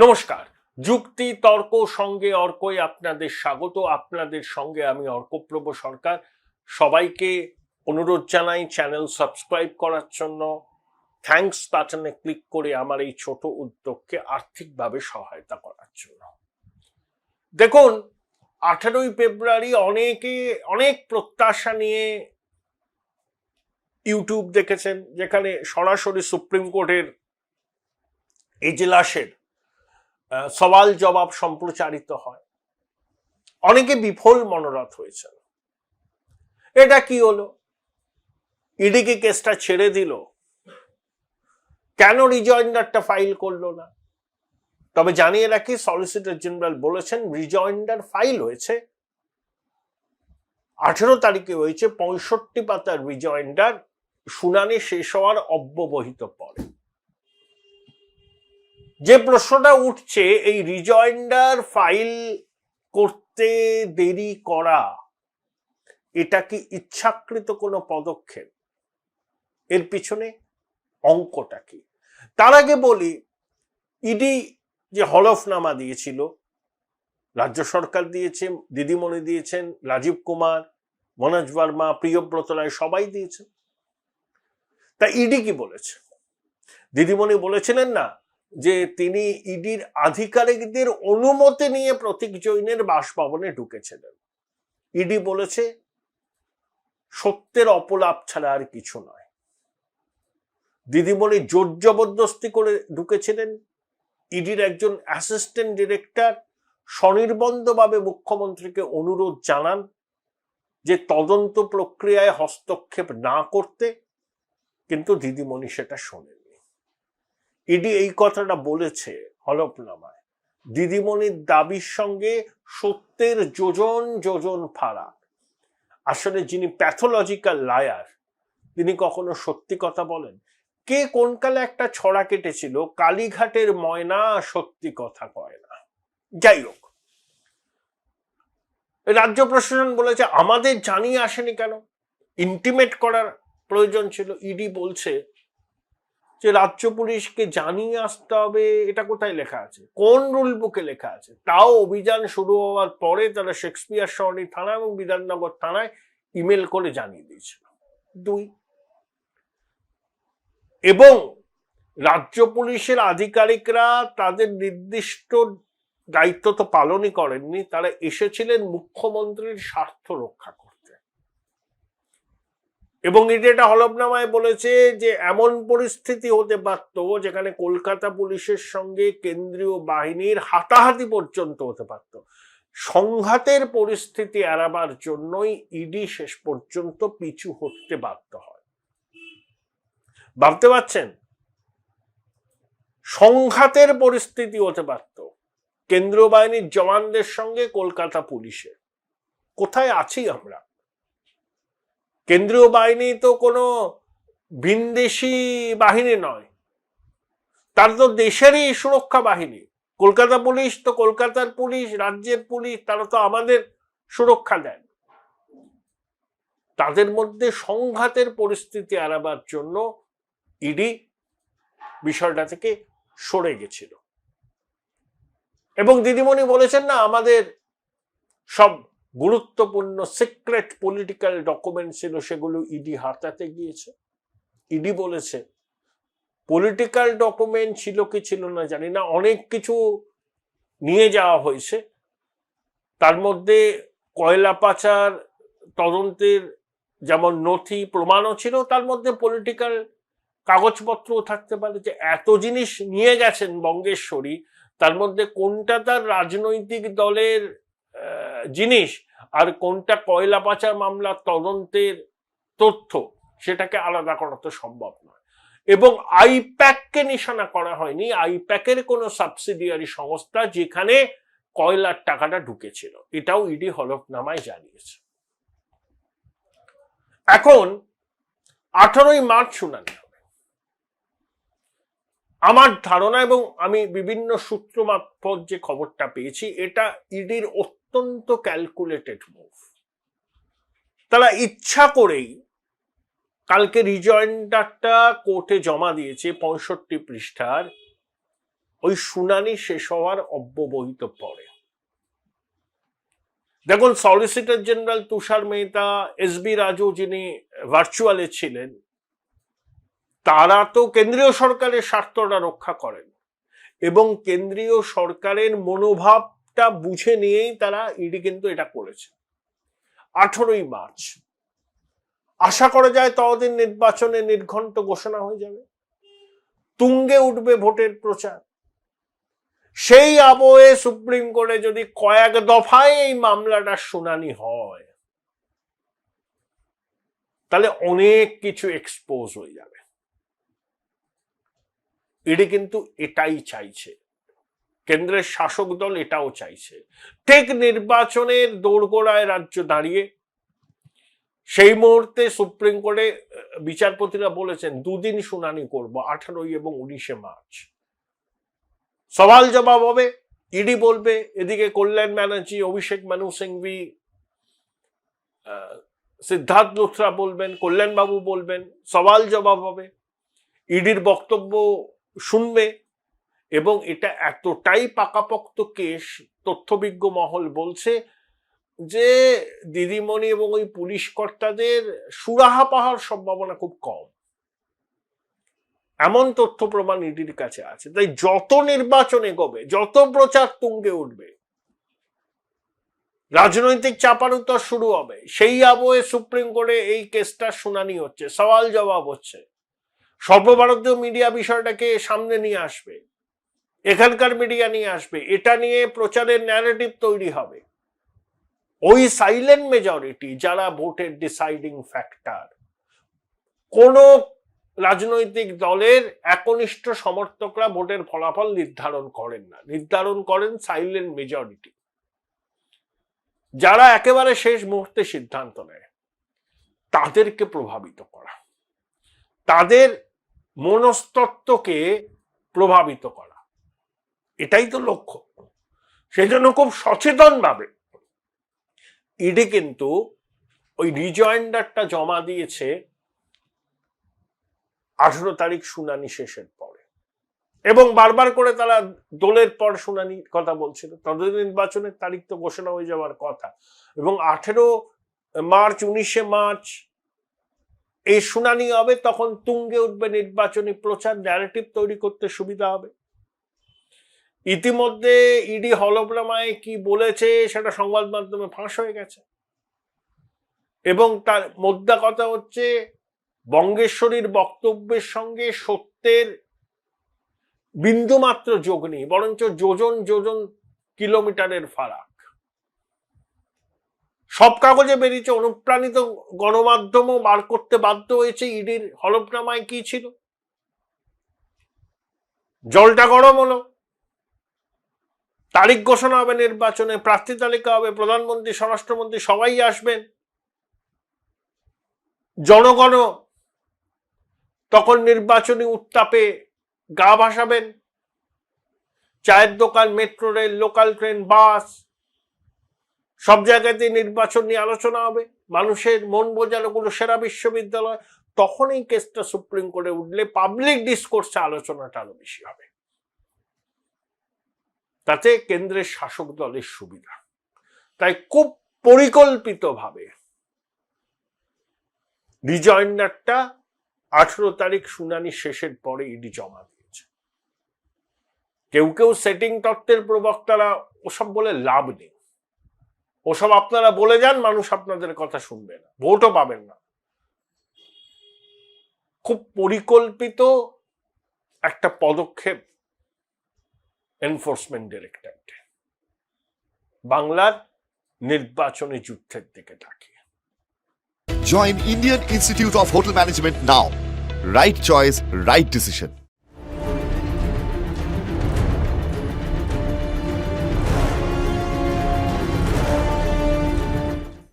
নমস্কার। যুক্তি তর্ক সঙ্গে অর্কই আপনাদের স্বাগত। আপনাদের সঙ্গে আমি অর্কপ্রভ সরকার। সবাইকে অনুরোধ জানাই চ্যানেল সাবস্ক্রাইব করার জন্য, থ্যাঙ্কস বাটনে ক্লিক করে আমার এই ছোট উদ্যোগকে আর্থিকভাবে সহায়তা করার জন্য। দেখুন, 18ই ফেব্রুয়ারি অনেকে অনেক প্রত্যাশা নিয়ে ইউটিউব দেখেছেন, যেখানে সরাসরি সুপ্রিম কোর্টের এজলাসের সওয়াল জবাব সম্প্রচারিত হয়। অনেকে বিফল মনোরথ হয়েছেন। এটা কি হলো? ইডিকে কেসটা ছেড়ে দিল, কেন রিজয়েন্ডারটা ফাইল করলো না? তবে জানিয়ে রাখি, সলিসিটর জেনারেল বলেছেন রিজয়েন্ডার ফাইল হয়েছে, 18 তারিখে হয়েছে। 65 পাতার রিজয়েন্ডার শুনানি শেষ হওয়ার অব্যবহিত পরে। যে প্রশ্নটা উঠছে, এই রিজয়েন্ডার ফাইল করতে দেরি করা, এটা কি ইচ্ছাকৃত কোনো পদক্ষেপ? এর পিছনে অঙ্কটা কি? তার আগে বলি, ইডি যে হলফনামা দিয়েছিল, রাজ্য সরকার দিয়েছে, দিদিমণি দিয়েছেন, রাজীব কুমার, মনোজ বর্মা, প্রিয়ব্রত রায় সবাই দিয়েছে। তা ইডি কি বলেছে? দিদিমণি বলেছিলেন না যে তিনি ইডির আধিকারিকদের অনুমতি নিয়ে প্রতীক জৈনের বাসভবনে ঢুকেছিলেন। ইডি বলেছে সত্যের অপলাপ ছাড়া আর কিছু নয়। দিদিমণি জোর জবরদস্তি করে ঢুকেছিলেন। ইডির একজন অ্যাসিস্ট্যান্ট ডিরেক্টর স্বনির্বন্ধভাবে মুখ্যমন্ত্রীকে অনুরোধ জানান যে তদন্ত প্রক্রিয়ায় হস্তক্ষেপ না করতে, কিন্তু দিদিমণি সেটা শোনেননি। ইডি এই কথাটা বলেছে হলফনামায়। দিদিমণির দাবির সঙ্গে সত্যের যোজন যোজন ফারাক। আসলে যিনি প্যাথোলজিক্যাল লায়ার, তিনি কখনো সত্যি কথা বলেন? কে কোন কালে একটা ছড়া কেটেছিল, কালীঘাটের ময়না সত্যি কথা কয় না। যাই হোক, রাজ্য প্রশাসন বলেছে আমাদের জানিয়ে আসেনি কেন, ইন্টিমেট করার প্রয়োজন ছিল। ইডি বলছে যে রাজ্য পুলিশকে জানিয়ে আসতে হবে। এটা কোথায় লেখা আছে? কোন রুল বুকে লেখা আছে? তাও অভিযান শুরু হওয়ার পরে তারা শেক্সপিয়ার সরণি থানা এবং বিধাননগর থানায় ইমেল করে জানিয়ে দিয়েছিল। 2, এবং রাজ্য পুলিশের আধিকারিকরা তাদের নির্দিষ্ট দায়িত্ব তো পালনই করেননি, তারা এসেছিলেন মুখ্যমন্ত্রীর স্বার্থ রক্ষা করতে। এবং এটা হলফনামায় বলেছে যে এমন পরিস্থিতি হতে পারত যেখানে কলকাতা পুলিশের সঙ্গে কেন্দ্রীয় বাহিনীর হাতাহাতি পর্যন্ত হতে পারত। সংঘাতের পরিস্থিতি এড়াবার জন্যই ইডি শেষ পর্যন্ত পিছু হতে বাধ্য হয়। ভাবতে পারছেন? সংঘাতের পরিস্থিতি হতে পারত কেন্দ্রীয় বাহিনীর জওয়ানদের সঙ্গে কলকাতা পুলিশের। কোথায় আছি আমরা? কেন্দ্রীয় বাহিনী তো কোনো ভিনদেশি বাহিনী নয়, তার তো দেশেরই সুরক্ষা বাহিনী। কলকাতা পুলিশ তো কলকাতার পুলিশ, রাজ্যের পুলিশ, তারা তো আমাদের সুরক্ষা দেন। তাদের মধ্যে সংঘাতের পরিস্থিতি এড়াবার জন্য ইডি বিষয়টা থেকে সরে গেছিল। এবং দিদিমণি বলেছেন না, আমাদের সব গুরুত্বপূর্ণ সিক্রেট পলিটিক্যাল ডকুমেন্ট ছিল, সেগুলো ইডি হাতাতে গিয়েছে। ইডি বলেছে পলিটিক্যাল ডকুমেন্ট ছিল কি ছিল না জানি না, অনেক কিছু নিয়ে যাওয়া হয়েছে। তার মধ্যে কয়লা পাচার তদন্তের যেমন নথি প্রমাণও ছিল, তার মধ্যে পলিটিক্যাল কাগজপত্রও থাকতে পারে। যে এত জিনিস নিয়ে গেছেন বঙ্গেশ্বরী, তার মধ্যে কোনটা তার রাজনৈতিক দলের জিনিস আর কোনটা কয়লা পাচার মামলার তদন্তের তথ্য, সেটাকে আলাদা করা তো সম্ভব নয়। এবং আইপ্যাককে নিশানা করা হয়নি, আইপ্যাকের কোনো সাবসিডিয়ারি সংস্থা যেখানে কয়লার টাকাটা ঢুকেছিল, এটাও ইডি হলফনামায় জানিয়েছে। এখন 18ই মার্চ শুনানি হবে। আমার ধারণা, এবং আমি বিভিন্ন সূত্র মারফত যে খবরটা পেয়েছি, এটা ইডির অত্যন্ত ক্যালকুলেটেড মুভ। তারা ইচ্ছা করেই কালকে রিজয়েন্ডারটা কোর্টে জমা দিয়েছে 65 পৃষ্ঠার, ওই শুনানি শেষ হওয়ার অব্যবহিত পরে। দেখুন, সলিসিটর জেনারেল তুষার মেহতা, এসবি রাজু যিনি ভার্চুয়ালে ছিলেন, তারা তো কেন্দ্রীয় সরকারের স্বার্থটা রক্ষা করেন এবং কেন্দ্রীয় সরকারের মনোভাবটা বুঝে নিয়েই তারা ইডি কিন্তু এটা করেছে। 18ই মার্চ আশা করা যায় ততদিন নির্বাচনে নির্ঘণ্ট ঘোষণা হয়ে যাবে, তুঙ্গে উঠবে ভোটের প্রচার। সেই আবহে সুপ্রিম কোর্টে যদি কয়েক দফায় এই মামলাটার শুনানি হয়, তাহলে অনেক কিছু এক্সপোজ হয়ে যাবে। ইডি কিন্তু এটাই চাইছে, কেন্দ্রের শাসক দল এটাও চাইছে। ঠিক নির্বাচনের দোরগোড়ায় রাজ্য দাঁড়িয়ে সেই মুহূর্তে সুপ্রিম কোর্টে বিচারপতিরা বলেছেন 2 দিন শুনানি করব, 18 এবং 19 মার্চ। সওয়াল জবাব হবে, ইডি বলবে, এদিকে কল্যাণ ব্যানার্জি, অভিষেক মানু সিংভি, সিদ্ধার্থ লুথরা বলবেন, কল্যাণ বাবু বলবেন, সওয়াল জবাব হবে, ইডির বক্তব্য শুনবে। এবং এটা এতটাই পাকাপোক্ত কেস, তথ্যবিজ্ঞ মহল বলছে যে দিদিমণি এবং ওই পুলিশ কর্তাদের সুরাহা পাওয়ার সম্ভাবনা খুব কম, এমন তথ্য প্রমাণ ইডির কাছে আছে। তাই যত নির্বাচন এগোবে, যত প্রচার তুঙ্গে উঠবে, রাজনৈতিক চাপানুতর শুরু হবে, সেই আবহে সুপ্রিম কোর্টে এই কেসটার শুনানি হচ্ছে, সওয়াল জবাব হচ্ছে, সর্বভারতীয় মিডিয়া বিষয়টাকে সামনে নিয়ে আসবে, এখানকার মিডিয়া নিয়ে আসবে, এটা নিয়ে প্রচারের ন্যারেটিভ তৈরি হবে। ওই সাইলেন্ট মেজরিটি যারা ভোটের ডিসাইডিং ফ্যাক্টর, কোন রাজনৈতিক দলের একনিষ্ঠ সমর্থকরা ভোটের ফলাফল নির্ধারণ করেন না, নির্ধারণ করেন সাইলেন্ট মেজরিটি, যারা একেবারে শেষ মুহূর্তে সিদ্ধান্ত নেয়। তাদেরকে প্রভাবিত করা, তাদের মনস্তত্ত্বকে প্রভাবিত করা, এটাই তো লক্ষ্য। সেই জন্য খুব সচেতন ভাবে ইডি কিন্তু ওই রিজয়েন্ডারটা জমা দিয়েছে 18 তারিখ শুনানি শেষের পরে, এবং বারবার করে তারা দোলের পর শুনানির কথা বলছিল। ততদিন নির্বাচনের তারিখ তো ঘোষণা হয়ে যাওয়ার কথা, এবং 18 মার্চ 19 মার্চ এই শুনানি হবে, তখন তুঙ্গে উঠবে নির্বাচনী প্রচার, ন্যারেটিভ তৈরি করতে সুবিধা হবে। ইতিমধ্যে ইডি হলফনামায় কি বলেছে সেটা সংবাদ মাধ্যমে ফাঁস হয়ে গেছে, এবং তার মোদ্দা কথা হচ্ছে বঙ্গেশ্বরীর বক্তব্যের সঙ্গে সত্যের বিন্দুমাত্র যোগ নেই, বরঞ্চ যোজন যোজন কিলোমিটারের ফারাক। সব কাগজে বেরিয়েছে, অনুপ্রাণিত গণমাধ্যমও বার করতে বাধ্য হয়েছে ইডির হলফনামায় কি ছিল। জলটা গরম হলো, তারিখ ঘোষণা হবে, নির্বাচনে প্রার্থী তালিকা হবে, প্রধানমন্ত্রী, স্বরাষ্ট্রমন্ত্রী সবাই আসবেন, জনগণ তখন নির্বাচনী উত্তাপে গা ভাসাবেন। চায়ের দোকান, মেট্রো রেল, লোকাল ট্রেন, বাস, সব জায়গাতে নির্বাচন নিয়ে আলোচনা হবে, মানুষের মন বোঝানো গুলো সেরা বিশ্ববিদ্যালয়। তখন এই কেসটা সুপ্রিম কোর্টে উঠলে পাবলিক ডিসকোর্সে আলোচনাটা আরো বেশি হবে, তাতে কেন্দ্রের শাসক দলের সুবিধা। তাই খুব পরিকল্পিতভাবে রিজয়েন্ডারটা 18 তারিখ শুনানি শেষের পরে ইডি জমা দিয়েছে। কেউ কেউ সেটিং তত্ত্বের প্রবক্তারা ওসব বলে লাভ নেই, ওসব আপনারা বলে যান, মানুষ আপনাদের কথা শুনবে না, ভোটও পাবেন না। খুব পরিকল্পিত একটা পদক্ষেপ এনফোর্সমেন্ট ডিরেক্টরেট বাংলার নির্বাচনী যুদ্ধের দিকে তাকিয়ে। Join Indian Institute of Hotel Management now. Right choice, right decision.